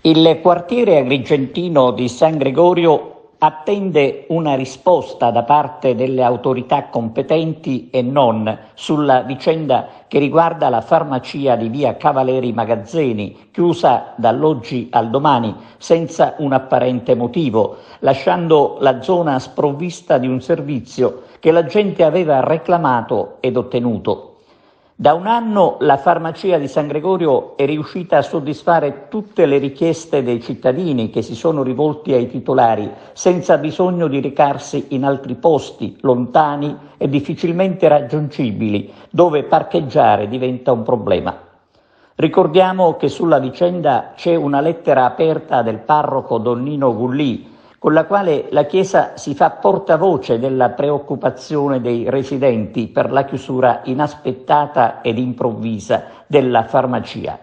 Il quartiere agrigentino di San Gregorio attende una risposta da parte delle autorità competenti e non sulla vicenda che riguarda la farmacia di via Cavaleri Magazzeni, chiusa dall'oggi al domani senza un apparente motivo, lasciando la zona sprovvista di un servizio che la gente aveva reclamato ed ottenuto. Da un anno la farmacia di San Gregorio è riuscita a soddisfare tutte le richieste dei cittadini che si sono rivolti ai titolari senza bisogno di recarsi in altri posti, lontani e difficilmente raggiungibili, dove parcheggiare diventa un problema. Ricordiamo che sulla vicenda c'è una lettera aperta del parroco Don Nino Gullì, con la quale la Chiesa si fa portavoce della preoccupazione dei residenti per la chiusura inaspettata ed improvvisa della farmacia.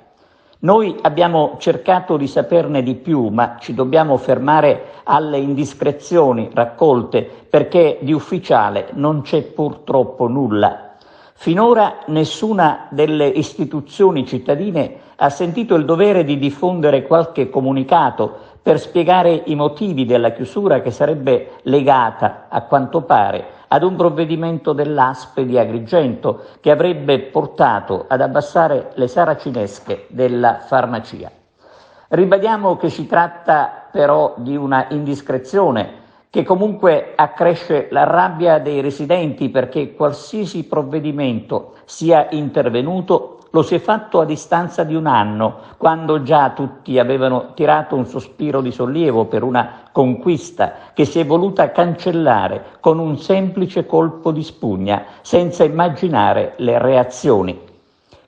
Noi abbiamo cercato di saperne di più, ma ci dobbiamo fermare alle indiscrezioni raccolte perché di ufficiale non c'è purtroppo nulla. Finora nessuna delle istituzioni cittadine ha sentito il dovere di diffondere qualche comunicato per spiegare i motivi della chiusura che sarebbe legata, a quanto pare, ad un provvedimento dell'ASP di Agrigento che avrebbe portato ad abbassare le saracinesche della farmacia. Ribadiamo che si tratta però di una indiscrezione che comunque accresce la rabbia dei residenti perché qualsiasi provvedimento sia intervenuto lo si è fatto a distanza di un anno, quando già tutti avevano tirato un sospiro di sollievo per una conquista che si è voluta cancellare con un semplice colpo di spugna, senza immaginare le reazioni.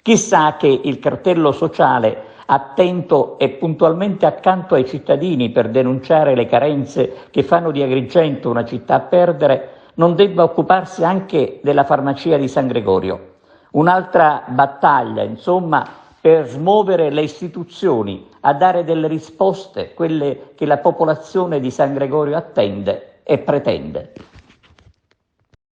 Chissà che il cartello sociale, attento e puntualmente accanto ai cittadini per denunciare le carenze che fanno di Agrigento una città a perdere, non debba occuparsi anche della farmacia di San Gregorio. Un'altra battaglia, insomma, per smuovere le istituzioni a dare delle risposte, quelle che la popolazione di San Gregorio attende e pretende.